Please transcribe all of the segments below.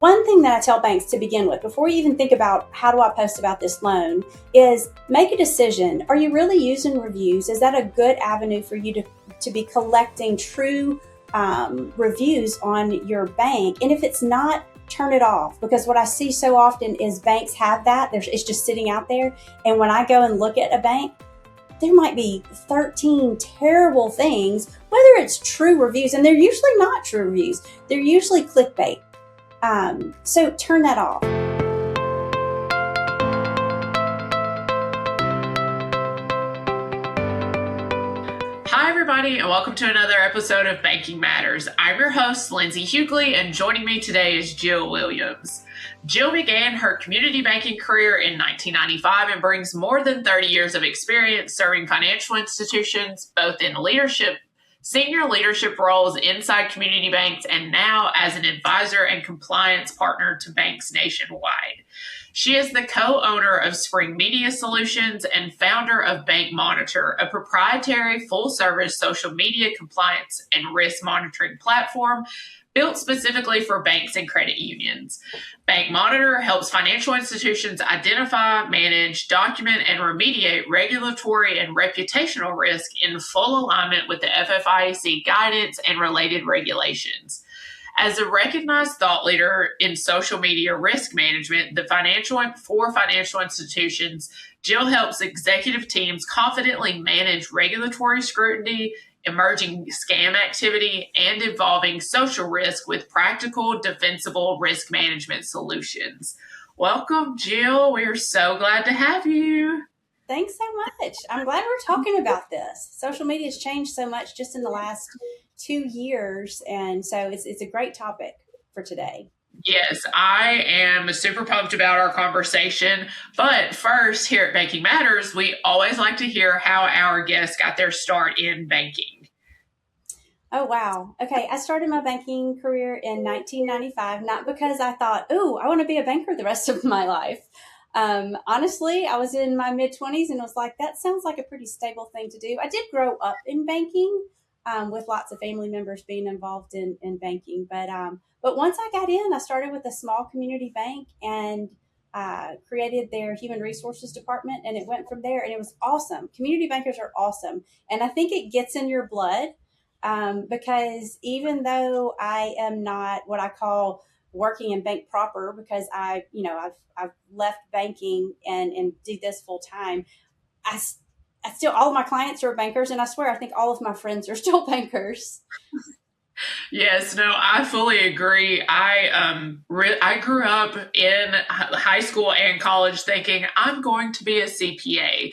One thing that I tell banks to begin with, before you even think about how do I post about this loan, is make a decision. Are you really using reviews? Is that a good avenue for you to be collecting true reviews on your bank? And if it's not, turn it off, because what I see so often is banks have that. It's just sitting out there. And when I go and look at a bank, there might be 13 terrible things, whether it's true reviews, and they're usually not true reviews. They're usually clickbait. So turn that off. Hi, everybody, and welcome to another episode of Banking Matters. I'm your host, Lindsay Hughley, and joining me today is Jill Williams. Jill began her community banking career in 1995 and brings more than 30 years of experience serving financial institutions, both in senior leadership roles inside community banks, and now as an advisor and compliance partner to banks nationwide. She is the co-owner of Spring Media Solutions and founder of Bank Monitor, a proprietary full-service social media compliance and risk monitoring platform built specifically for banks and credit unions. Bank Monitor helps financial institutions identify, manage, document, and remediate regulatory and reputational risk in full alignment with the FFIEC guidance and related regulations. As a recognized thought leader in social media risk management, for financial institutions, Jill helps executive teams confidently manage regulatory scrutiny, emerging scam activity, and evolving social risk with practical, defensible risk management solutions. Welcome, Jill. We are so glad to have you. Thanks so much. I'm glad we're talking about this. Social media has changed so much just in the last 2 years, and so it's a great topic for today. Yes, I am super pumped about our conversation. But first, here at Banking Matters, we always like to hear how our guests got their start in banking. Oh, wow. Okay, I started my banking career in 1995, not because I thought, oh, I want to be a banker the rest of my life. Honestly, I was in my mid-20s and was like, that sounds like a pretty stable thing to do. I did grow up in banking, with lots of family members being involved in banking. But once I got in, I started with a small community bank and created their human resources department, and it went from there, and it was awesome. Community bankers are awesome, and I think it gets in your blood, because even though I am not what I call working in bank proper, because I've left banking and do this full time, I still, all of my clients are bankers, and I swear, I think all of my friends are still bankers. Yes, no, I fully agree. I grew up in high school and college thinking I'm going to be a CPA,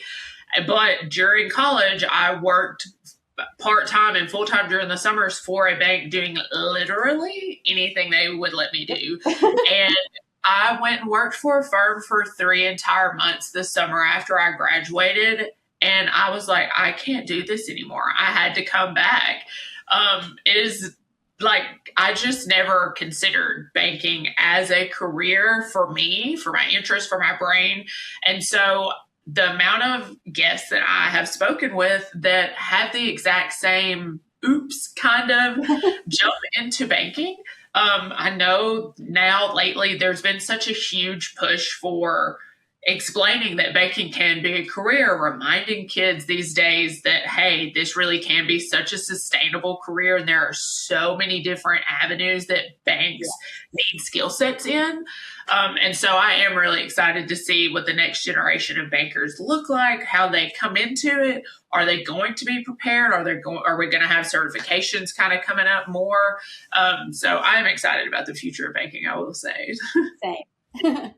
but during college I worked part-time and full-time during the summers for a bank doing literally anything they would let me do. And I went and worked for a firm for 3 entire months this summer after I graduated. And I was like, I can't do this anymore. I had to come back. It is like, I just never considered banking as a career for me, for my interest, for my brain. And so the amount of guests that I have spoken with that have the exact same oops kind of jump into banking. I know now lately there's been such a huge push for explaining that banking can be a career, reminding kids these days that, hey, this really can be such a sustainable career. And there are so many different avenues that banks need skill sets in. And so I am really excited to see what the next generation of bankers look like, how they come into it. Are they going to be prepared? Are we going to have certifications kind of coming up more? So I'm excited about the future of banking, I will say. Same.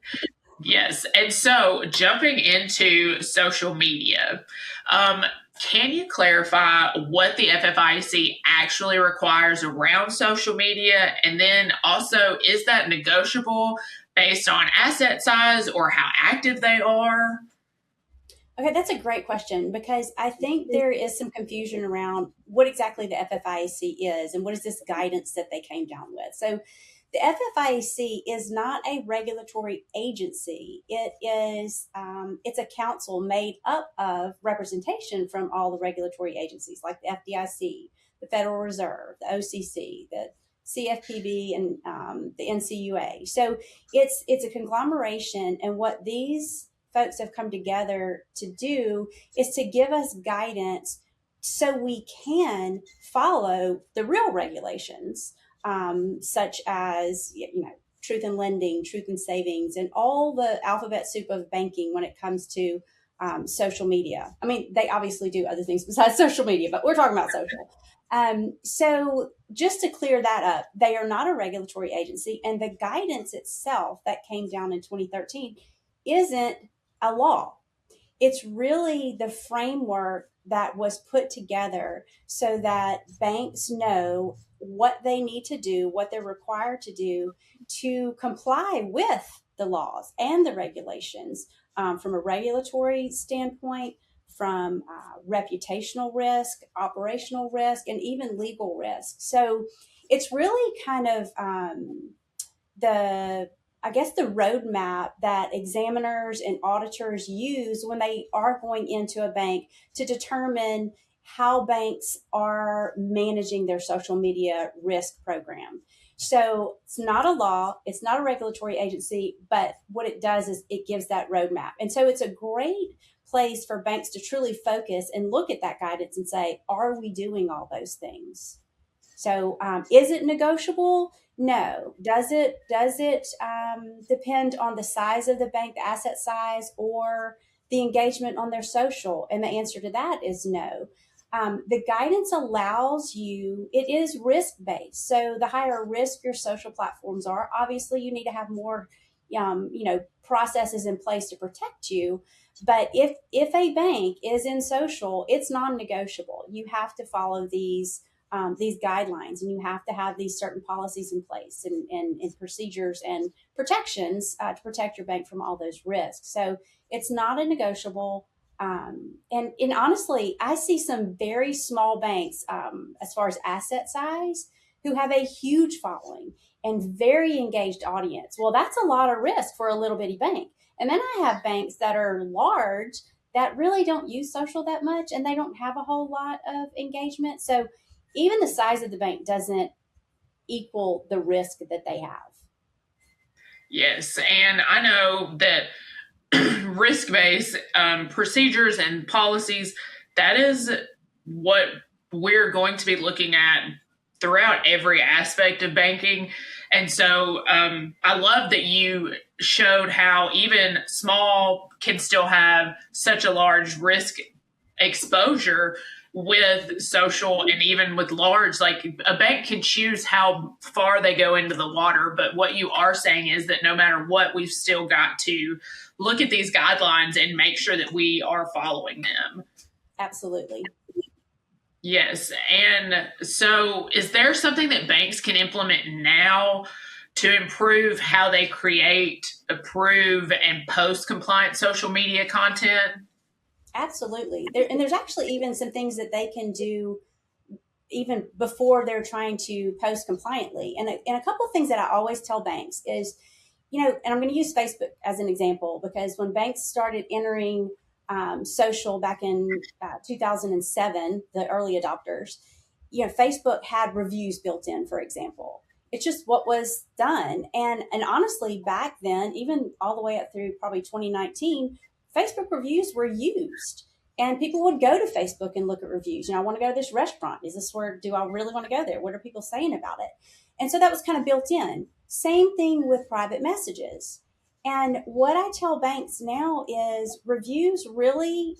Yes. And so jumping into social media, can you clarify what the FFIEC actually requires around social media? And then also, is that negotiable based on asset size or how active they are? Okay, that's a great question, because I think there is some confusion around what exactly the FFIEC is and what is this guidance that they came down with. So the FFIEC is not a regulatory agency. It's a council made up of representation from all the regulatory agencies like the FDIC, the Federal Reserve, the OCC, the CFPB, and the NCUA. So it's a conglomeration, and what these folks have come together to do is to give us guidance so we can follow the real regulations, such as truth in lending, truth in savings, and all the alphabet soup of banking when it comes to social media. I mean, they obviously do other things besides social media, but we're talking about social. So just to clear that up, they are not a regulatory agency, and the guidance itself that came down in 2013 isn't a law. It's really the framework that was put together so that banks know what they need to do, what they're required to do to comply with the laws and the regulations, from a regulatory standpoint, from reputational risk, operational risk, and even legal risk. So it's really kind of the I guess the roadmap that examiners and auditors use when they are going into a bank to determine how banks are managing their social media risk program. So it's not a law, it's not a regulatory agency, but what it does is it gives that roadmap. And so it's a great place for banks to truly focus and look at that guidance and say, are we doing all those things? So, is it negotiable? No. Does it depend on the size of the bank, the asset size, or the engagement on their social? And the answer to that is no. The guidance allows you, it is risk based. So the higher risk your social platforms are, obviously you need to have more, processes in place to protect you. But if a bank is in social, it's non-negotiable. You have to follow these guidelines, and you have to have these certain policies in place, and procedures and protections to protect your bank from all those risks. So it's not a negotiable. And honestly, I see some very small banks, as far as asset size, who have a huge following and very engaged audience. Well, that's a lot of risk for a little bitty bank. And then I have banks that are large that really don't use social that much, and they don't have a whole lot of engagement. So even the size of the bank doesn't equal the risk that they have. Yes, and I know that risk based procedures and policies, that is what we're going to be looking at throughout every aspect of banking. And so I love that you showed how even small can still have such a large risk exposure with social, and even with large. Like, a bank can choose how far they go into the water, but what you are saying is that no matter what, we've still got to look at these guidelines and make sure that we are following them. Absolutely. Yes. And so, is there something that banks can implement now to improve how they create, approve, and post compliant social media content? Absolutely. And there's actually even some things that they can do even before they're trying to post compliantly. And a couple of things that I always tell banks is, and I'm going to use Facebook as an example, because when banks started entering social back in 2007, the early adopters, Facebook had reviews built in, for example. It's just what was done. And honestly, back then, even all the way up through probably 2019, Facebook reviews were used. And people would go to Facebook and look at reviews. I want to go to this restaurant. Is this where, do I really want to go there? What are people saying about it? And so that was kind of built in. Same thing with private messages. And what I tell banks now is reviews really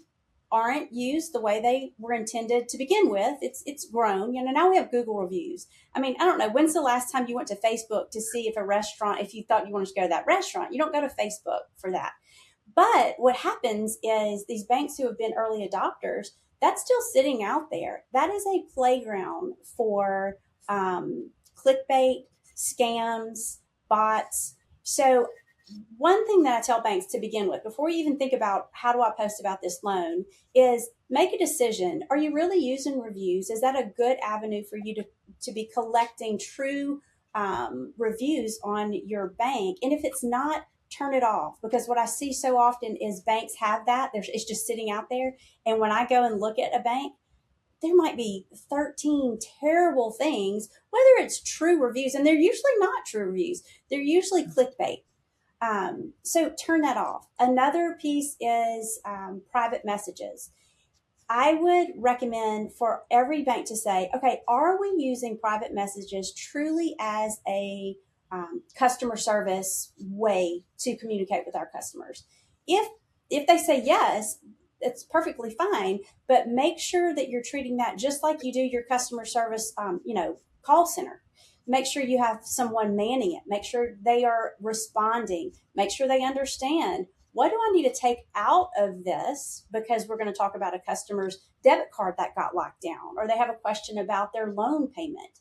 aren't used the way they were intended to begin with. It's grown. Now we have Google reviews. I mean, I don't know, when's the last time you went to Facebook to see if a restaurant, if you thought you wanted to go to that restaurant? You don't go to Facebook for that. But what happens is these banks who have been early adopters, that's still sitting out there. That is a playground for clickbait, scams, bots. So one thing that I tell banks to begin with, before you even think about how do I post about this loan, is make a decision. Are you really using reviews? Is that a good avenue for you to be collecting true reviews on your bank? And if it's not, turn it off, because what I see so often is banks have that. It's just sitting out there. And when I go and look at a bank, there might be 13 terrible things, whether it's true reviews, and they're usually not true reviews, they're usually clickbait. So turn that off. Another piece is private messages. I would recommend for every bank to say, okay, are we using private messages truly as a customer service way to communicate with our customers? If if they say yes, it's perfectly fine, but make sure that you're treating that just like you do your customer service, call center. Make sure you have someone manning it. Make sure they are responding. Make sure they understand what do I need to take out of this because we're going to talk about a customer's debit card that got locked down, or they have a question about their loan payment.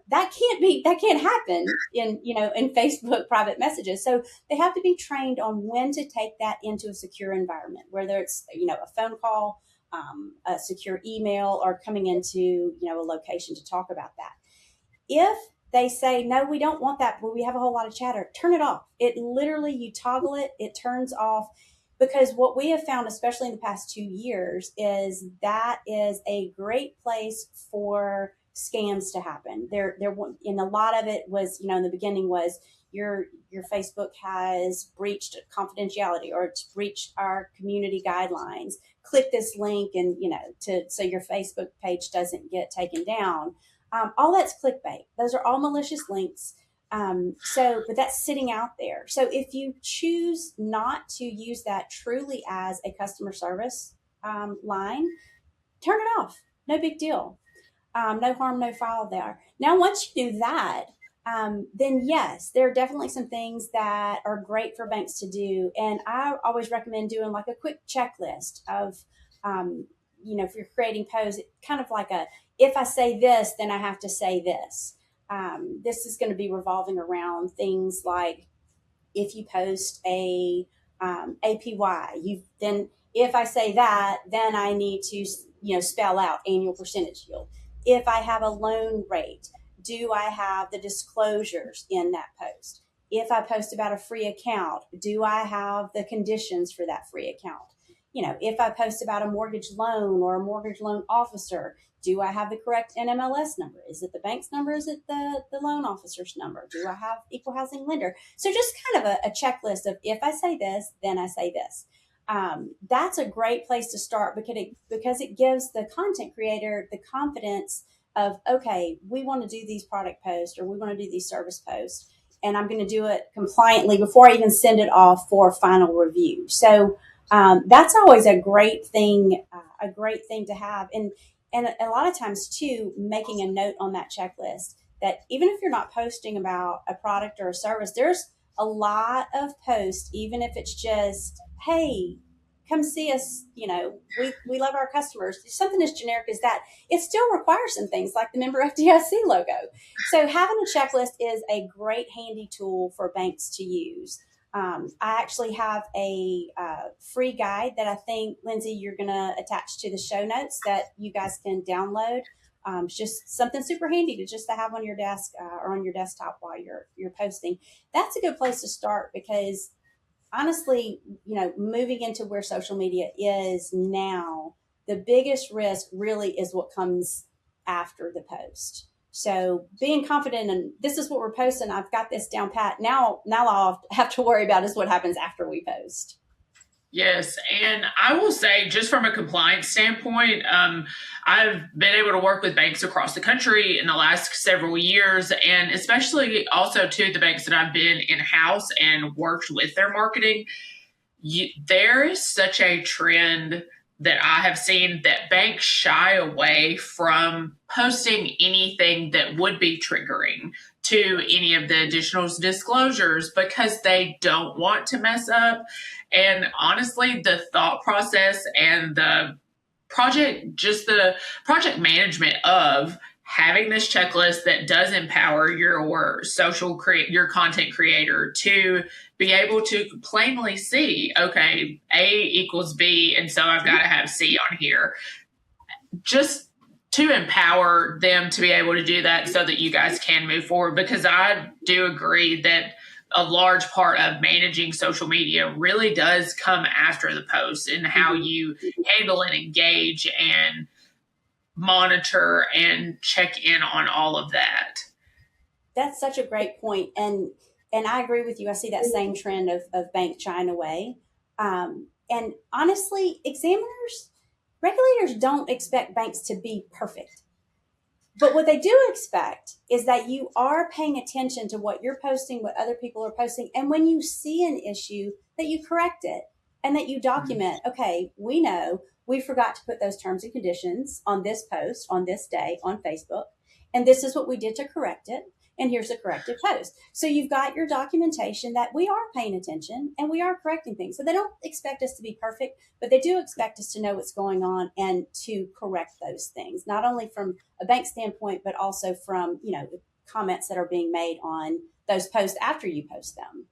That can't happen in Facebook private messages. So they have to be trained on when to take that into a secure environment, whether it's a phone call, a secure email, or coming into a location to talk about that. If they say, no, we don't want that, but we have a whole lot of chatter, turn it off. It literally, you toggle it, it turns off. Because what we have found, especially in the past 2 years, is that is a great place for scams to happen. And a lot of it was, in the beginning was your Facebook has breached confidentiality or it's breached our community guidelines. Click this link and so your Facebook page doesn't get taken down. All that's clickbait. Those are all malicious links. But that's sitting out there. So if you choose not to use that truly as a customer service line, turn it off. No big deal. No harm, no foul there. Now, once you do that, then yes, there are definitely some things that are great for banks to do. And I always recommend doing like a quick checklist of, if you're creating posts, kind of like if I say this, then I have to say this. This is going to be revolving around things like if you post a APY, then if I say that, then I need to spell out annual percentage yield. If I have a loan rate, do I have the disclosures in that post? If I post about a free account, do I have the conditions for that free account? If I post about a mortgage loan or a mortgage loan officer, do I have the correct NMLS number? Is it the bank's number? Is it the loan officer's number? Do I have equal housing lender? So just kind of a checklist of if I say this, then I say this. That's a great place to start because it gives the content creator the confidence of, okay, we want to do these product posts or we want to do these service posts, and I'm going to do it compliantly before I even send it off for final review. So that's always a great thing to have. And a lot of times too, making a note on that checklist that even if you're not posting about a product or a service, there's a lot of posts, even if it's just, hey, come see us, we love our customers. Something as generic as that, it still requires some things like the member FDIC logo. So having a checklist is a great handy tool for banks to use. I actually have a free guide that I think, Lindsay, you're going to attach to the show notes that you guys can download. It's just something super handy to have on your desk or on your desktop while you're posting. That's a good place to start because honestly, moving into where social media is now, the biggest risk really is what comes after the post. So being confident and this is what we're posting, I've got this down pat. Now I'll have to worry about is what happens after we post. Yes, and I will say, just from a compliance standpoint, I've been able to work with banks across the country in the last several years, and especially also to the banks that I've been in house and worked with their marketing. There is such a trend that I have seen that banks shy away from posting anything that would be triggering to any of the additional disclosures because they don't want to mess up. And honestly, the thought process and the project management of having this checklist that does empower your your content creator to be able to plainly see, okay, A equals B, and so I've got to have C on here. Just to empower them to be able to do that so that you guys can move forward, because I do agree that a large part of managing social media really does come after the post and how you handle and engage and monitor and check in on all of that. That's such a great point, and I agree with you. I see that same trend of banks shying away. And honestly, examiners, regulators don't expect banks to be perfect. But what they do expect is that you are paying attention to what you're posting, what other people are posting, and when you see an issue, that you correct it and that you document, okay, we know we forgot to put those terms and conditions on this post on this day on Facebook, and this is what we did to correct it. And here's the corrected post. So you've got your documentation that we are paying attention and we are correcting things. So they don't expect us to be perfect, but they do expect us to know what's going on and to correct those things, not only from a bank standpoint, but also from, the comments that are being made on those posts after you post them.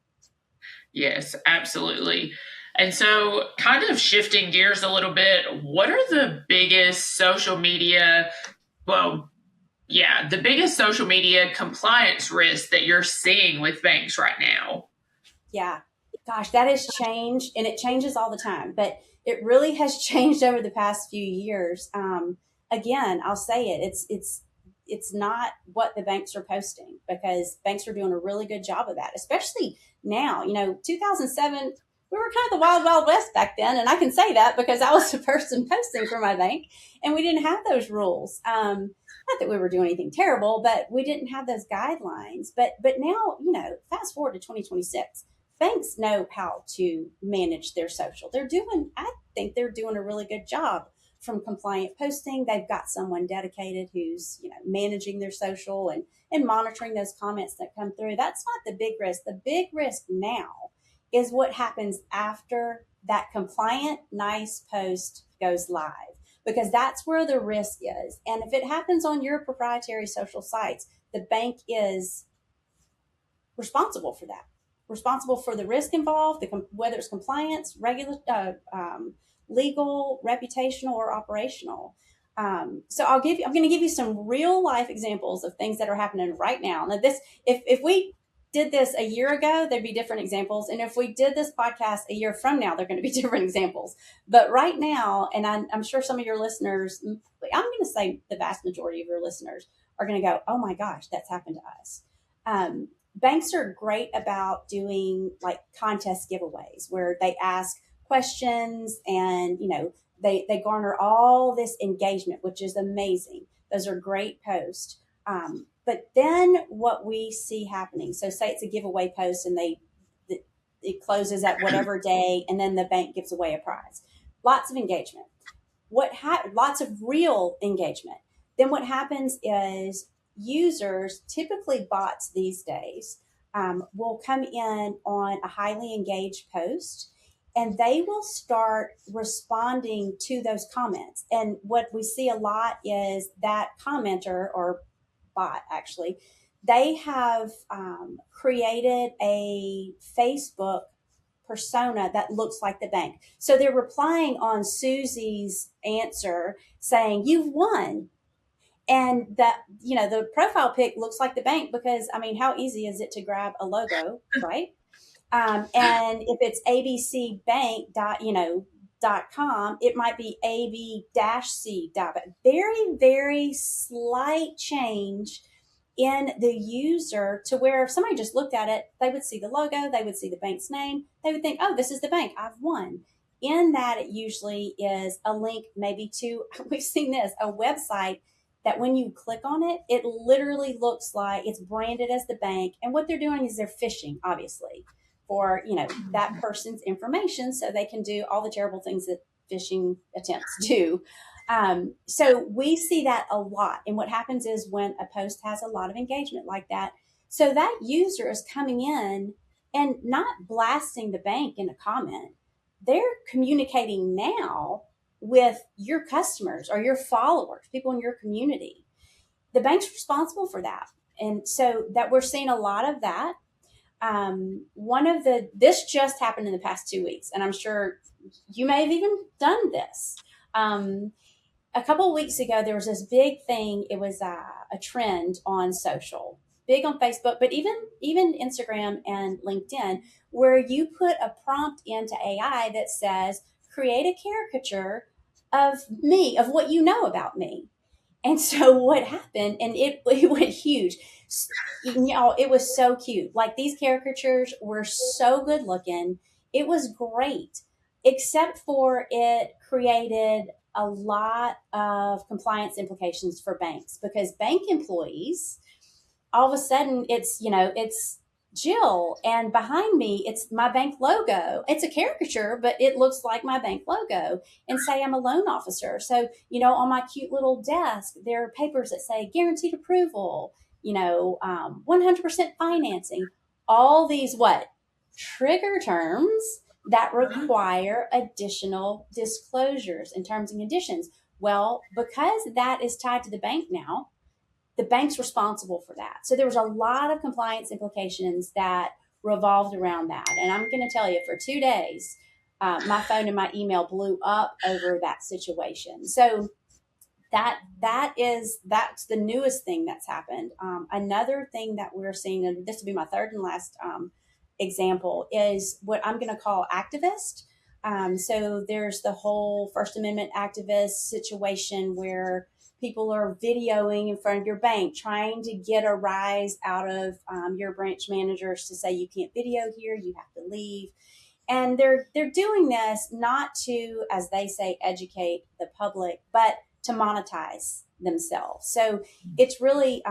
Yes, absolutely. And so, kind of shifting gears a little bit, what are the biggest social media, well, yeah, the biggest social media compliance risks that you're seeing with banks right now? Yeah. Gosh, that has changed and it changes all the time, but it really has changed over the past few years. Again, I'll say it. It's not what the banks are posting because banks are doing a really good job of that, especially now. 2007, we were kind of the wild, wild west back then. And I can say that because I was the person posting for my bank and we didn't have those rules. Not that we were doing anything terrible, but we didn't have those guidelines. But now, fast forward to 2026, banks know how to manage their social. I think they're doing a really good job from compliant posting. They've got someone dedicated who's, managing their social and monitoring those comments that come through. That's not the big risk. The big risk now is what happens after that compliant, nice post goes live, because that's where the risk is. And if it happens on your proprietary social sites, the bank is responsible for that, responsible for the risk involved, whether it's compliance, legal, reputational, or operational. So I'm going to give you some real life examples of things that are happening right now. Now, if we did this a year ago, there'd be different examples, and if we did this podcast a year from now, they're going to be different examples. But right now, and I'm sure some of your listeners, I'm going to say the vast majority of your listeners are going to go, "Oh my gosh, that's happened to us." Banks are great about doing like contest giveaways where they ask questions and they garner all this engagement, which is amazing. Those are great posts. But then what we see happening, so say it's a giveaway post and it closes at whatever day, and then the bank gives away a prize. Lots of engagement. Lots of real engagement. Then what happens is users, typically bots these days, will come in on a highly engaged post and they will start responding to those comments. And what we see a lot is that commenter or bot actually, they have created a Facebook persona that looks like the bank. So they're replying on Susie's answer saying, "You've won." And that, the profile pic looks like the bank because, I mean, how easy is it to grab a logo, right? And if it's abcbank.com, it might be ab-c. Very, very slight change in the user to where if somebody just looked at it, they would see the logo, they would see the bank's name, they would think, "Oh, this is the bank, I've won." In that, it usually is a link maybe to, we've seen this, a website that when you click on it, it literally looks like it's branded as the bank. And what they're doing is they're phishing, obviously, for, that person's information so they can do all the terrible things that phishing attempts do. So we see that a lot. And what happens is when a post has a lot of engagement like that, so that user is coming in and not blasting the bank in a comment. They're communicating now with your customers or your followers, people in your community. The bank's responsible for that. And so that we're seeing a lot of that. This just happened in the past 2 weeks, and I'm sure you may have even done this. A couple of weeks ago, there was this big thing. It was a trend on social, big on Facebook, but even Instagram and LinkedIn, where you put a prompt into AI that says, "Create a caricature of me, of what you know about me." And so what happened, and it went huge. It was so cute. Like these caricatures were so good looking. It was great, except for it created a lot of compliance implications for banks because bank employees, all of a sudden it's Jill, and behind me it's my bank logo. It's a caricature, but it looks like my bank logo. And say I'm a loan officer, so on my cute little desk there are papers that say guaranteed approval, 100% financing, all these what trigger terms that require additional disclosures and terms and conditions. Well, because that is tied to the bank now, the bank's responsible for that. So there was a lot of compliance implications that revolved around that. And I'm going to tell you, for 2 days, my phone and my email blew up over that situation. So that's the newest thing that's happened. Another thing that we're seeing, and this will be my third and last example, is what I'm going to call activist. So there's the whole First Amendment activist situation where people are videoing in front of your bank, trying to get a rise out of your branch managers to say you can't video here, you have to leave. And they're doing this not to, as they say, educate the public, but to monetize themselves. So it's really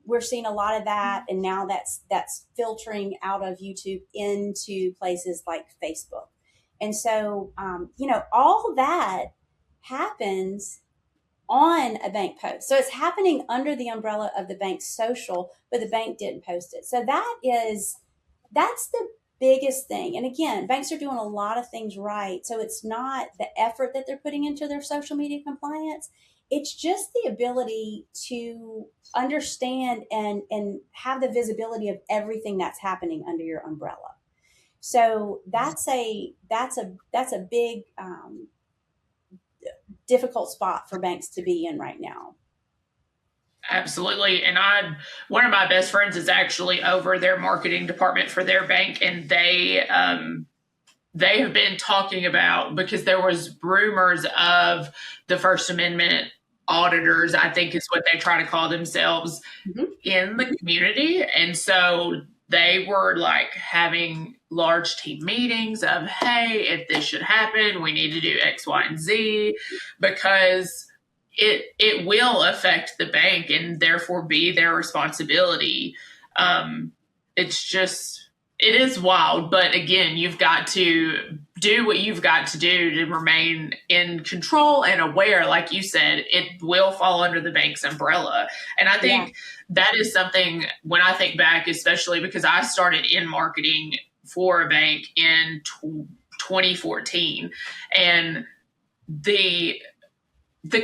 we're seeing a lot of that, and now that's filtering out of YouTube into places like Facebook. And so all that happens on a bank post. So it's happening under the umbrella of the bank's social, but the bank didn't post it. So that's the biggest thing. And again, banks are doing a lot of things right. So it's not the effort that they're putting into their social media compliance. It's just the ability to understand and have the visibility of everything that's happening under your umbrella. So that's a big difficult spot for banks to be in right now. Absolutely. And one of my best friends is actually over their marketing department for their bank, and they have been talking about, because there was rumors of the First Amendment auditors, I think is what they try to call themselves, in the community. And so they were like having large team meetings of, hey, if this should happen, we need to do X, Y, and Z, because it will affect the bank and therefore be their responsibility. It's just, it is wild, but again, you've got to do what you've got to do to remain in control and aware. Like you said, it will fall under the bank's umbrella. And I think that is something, when I think back, especially because I started in marketing for a bank in 2014, and the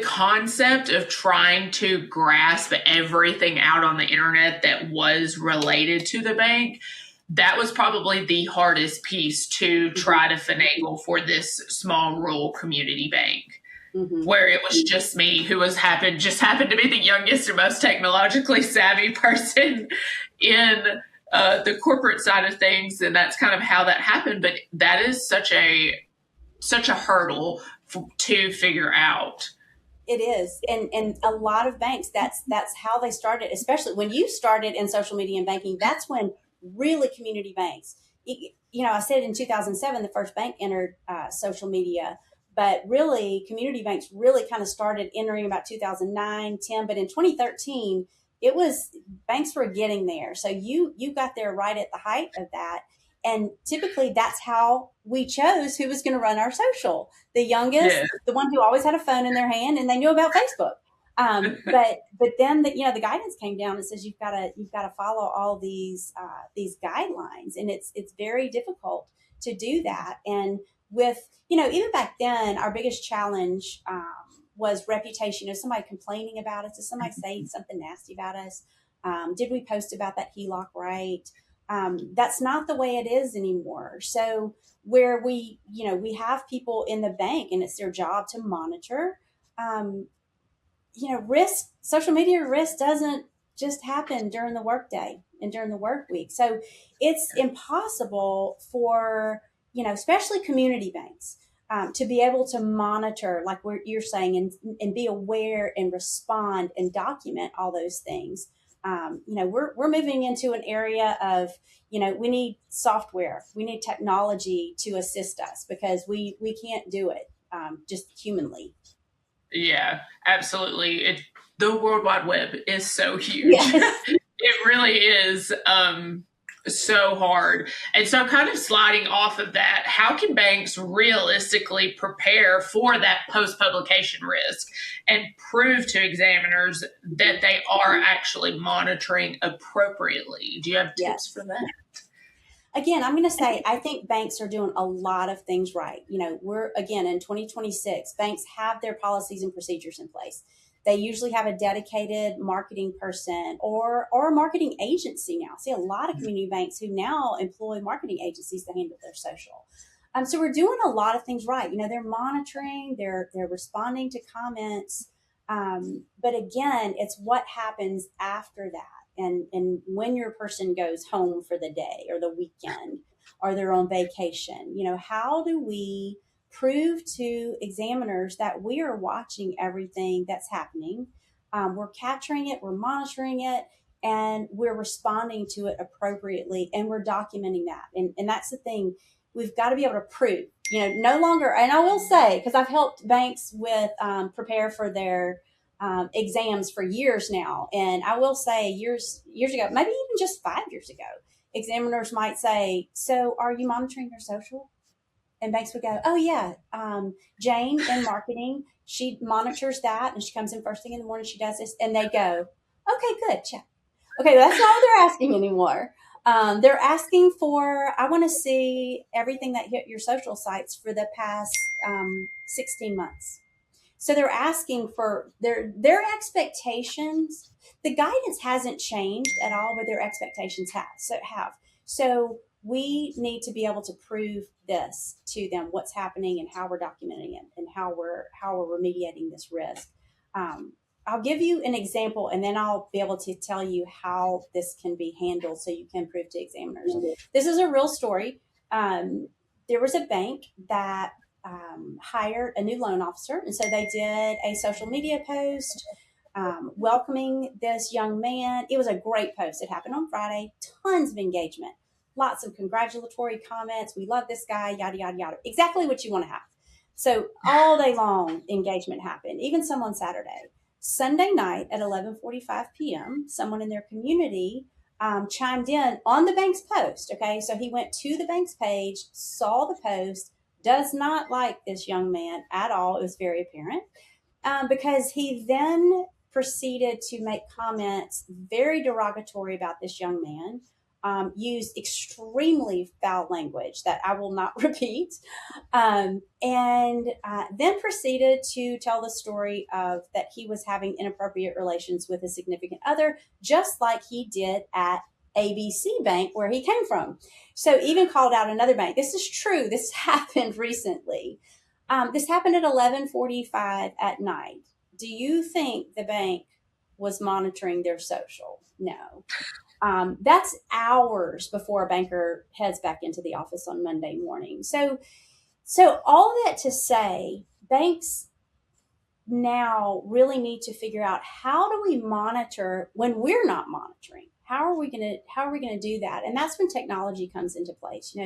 concept of trying to grasp everything out on the internet that was related to the bank, that was probably the hardest piece to try to finagle for this small rural community bank, where it was just me who just happened to be the youngest and most technologically savvy person in the corporate side of things. And that's kind of how that happened. But that is such a hurdle to figure out. It is, and a lot of banks, that's how they started. Especially when you started in social media and banking, that's when really community banks. I said in 2007 the first bank entered social media, but really community banks really kind of started entering about 2009, 10. But in 2013, it was banks were getting there. So you got there right at the height of that. And typically that's how we chose who was going to run our social. The youngest, the one who always had a phone in their hand and they knew about Facebook. But then the guidance came down and says you've got to follow all these guidelines, and it's very difficult to do that. And with even back then, our biggest challenge was reputation. Is somebody complaining about us? Did somebody say something nasty about us? Did we post about that HELOC right? That's not the way it is anymore. So where we have people in the bank and it's their job to monitor, risk, social media risk doesn't just happen during the workday and during the work week. So it's impossible for, especially community banks. to be able to monitor, like what you're saying, and be aware and respond and document all those things. We're moving into an area of, we need software, we need technology to assist us because we can't do it just humanly. Yeah, absolutely. The World Wide Web is so huge. Yes. It really is so hard. And so, kind of sliding off of that, how can banks realistically prepare for that post publication risk and prove to examiners that they are actually monitoring appropriately? Do you have tips for Yes. that? Again, I'm going to say I think banks are doing a lot of things right. We're again in 2026, banks have their policies and procedures in place. They usually have a dedicated marketing person or a marketing agency now. I see a lot of community banks who now employ marketing agencies to handle their social. So we're doing a lot of things right. They're monitoring, they're responding to comments. But again, it's what happens after that. And when your person goes home for the day or the weekend or they're on vacation, how do we prove to examiners that we are watching everything that's happening? We're capturing it, we're monitoring it, and we're responding to it appropriately, and we're documenting that. And that's the thing, we've got to be able to prove, no longer. And I will say, because I've helped banks with prepare for their exams for years now. And I will say years ago, maybe even just 5 years ago, examiners might say, "So are you monitoring your social?" And banks would go, "Oh yeah, Jane in marketing, she monitors that, and she comes in first thing in the morning. She does this," and they go, "Okay, good, check." Okay, that's not what they're asking anymore. They're asking for, I want to see everything that hit your social sites for the past 16 months. So they're asking for their expectations. The guidance hasn't changed at all, but their expectations have. So we need to be able to prove this to them, what's happening and how we're documenting it and how we're remediating this risk. Um, I'll give you an example, and then I'll be able to tell you how this can be handled so you can prove to examiners. This is a real story. There was a bank that hired a new loan officer. And so they did a social media post welcoming this young man. It was a great post. It happened on Friday, tons of engagement, lots of congratulatory comments. We love this guy, yada, yada, yada. Exactly what you want to have. So all day long, engagement happened, even some on Saturday. Sunday night at 11:45 p.m., someone in their community chimed in on the bank's post. Okay, so he went to the bank's page, saw the post, does not like this young man at all. It was very apparent because he then proceeded to make comments very derogatory about this young man, used extremely foul language that I will not repeat, and then proceeded to tell the story of that he was having inappropriate relations with a significant other, just like he did at ABC Bank where he came from. So even called out another bank. This is true. This happened recently. This happened at 11:45 at night. Do you think the bank was monitoring their social? No. That's hours before a banker heads back into the office on Monday morning. So all that to say, banks now really need to figure out, how do we monitor when we're not monitoring? How are we going to do that? And that's when technology comes into place.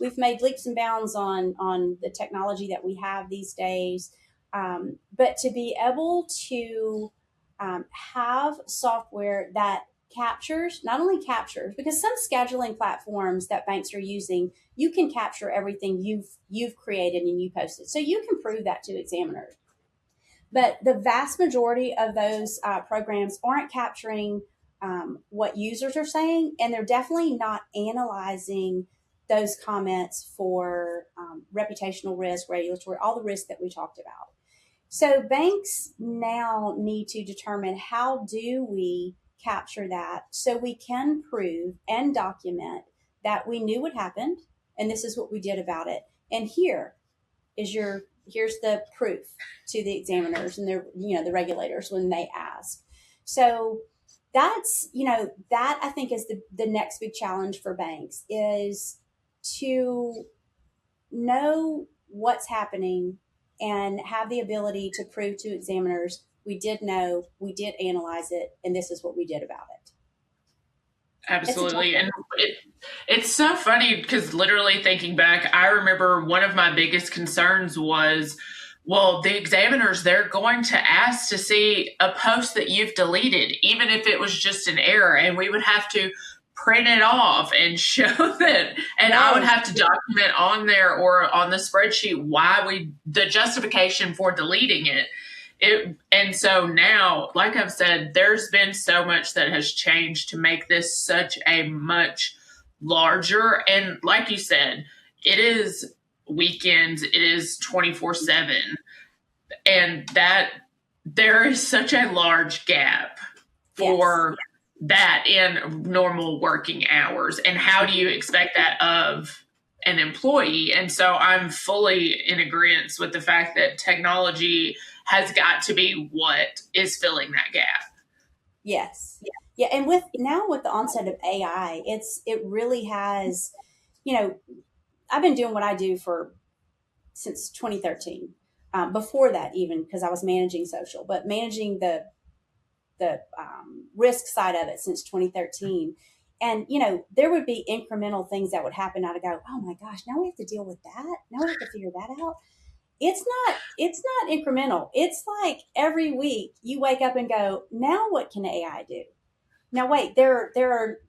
We've made leaps and bounds on the technology that we have these days, but to be able to have software that not only captures, because some scheduling platforms that banks are using, you can capture everything you've created and you posted, so you can prove that to examiners. But the vast majority of those programs aren't capturing what users are saying, and they're definitely not analyzing those comments for reputational risk, regulatory, all the risks that we talked about. So banks now need to determine, how do we capture that so we can prove and document that we knew what happened and this is what we did about it. And here's the proof to the examiners and the regulators when they ask. So that I think is the next big challenge for banks, is to know what's happening and have the ability to prove to examiners we did know, we did analyze it, and this is what we did about it. It's a tough Absolutely. one. And it's so funny because literally thinking back, I remember one of my biggest concerns was, well, the examiners, they're going to ask to see a post that you've deleted, even if it was just an error. And we would have to print it off and show that. And I would Yes. have to document on there or on the spreadsheet the justification for deleting it. And so now, like I've said, there's been so much that has changed to make this such a much larger, and like you said, it is weekends, it is 24/7, and that there is such a large gap Yes. for that in normal working hours. And how do you expect that of an employee? And so I'm fully in agreement with the fact that technology has got to be what is filling that gap. Yes. Yeah. And with the onset of AI, it really has, you know, I've been doing what I do for since 2013. Before that, even because I was managing social, but managing the risk side of it since 2013. And there would be incremental things that would happen. I'd go, oh my gosh, now we have to deal with that. Now we have to figure that out. It's not incremental. It's like every week you wake up and go, now what can AI do? Now wait, there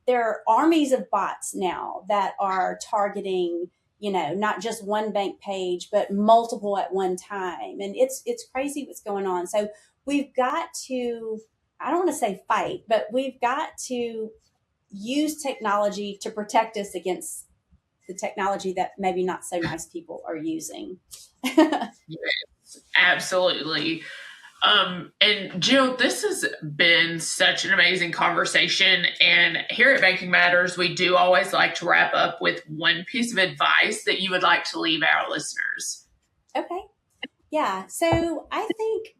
are armies of bots now that are targeting, not just one bank page, but multiple at one time. And it's crazy what's going on. So we've got to, I don't want to say fight, but we've got to use technology to protect us against the technology that maybe not so nice people are using. Absolutely. And Jill, this has been such an amazing conversation. And here at Banking Matters, we do always like to wrap up with one piece of advice that you would like to leave our listeners. Okay. Yeah. So I think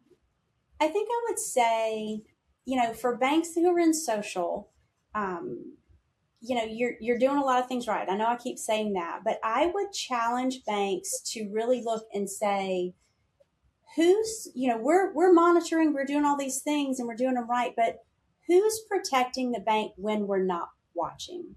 I would say, for banks who are in social, um, you're doing a lot of things right. I know I keep saying that, but I would challenge banks to really look and say, we're monitoring, we're doing all these things and we're doing them right, but who's protecting the bank when we're not watching?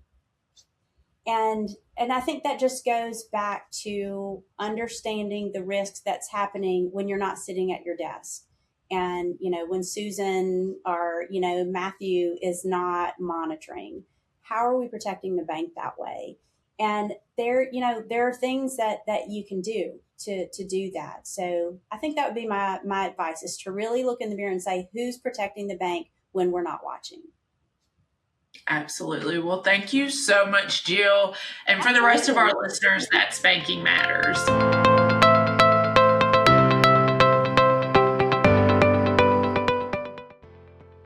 And I think that just goes back to understanding the risks that's happening when you're not sitting at your desk. And when Susan or Matthew is not monitoring, how are we protecting the bank that way? And there are things that you can do to do that. So I think that would be my advice, is to really look in the mirror and say, who's protecting the bank when we're not watching? Absolutely. Well, thank you so much, Jill. And for the rest of Absolutely. our listeners, that's Banking Matters.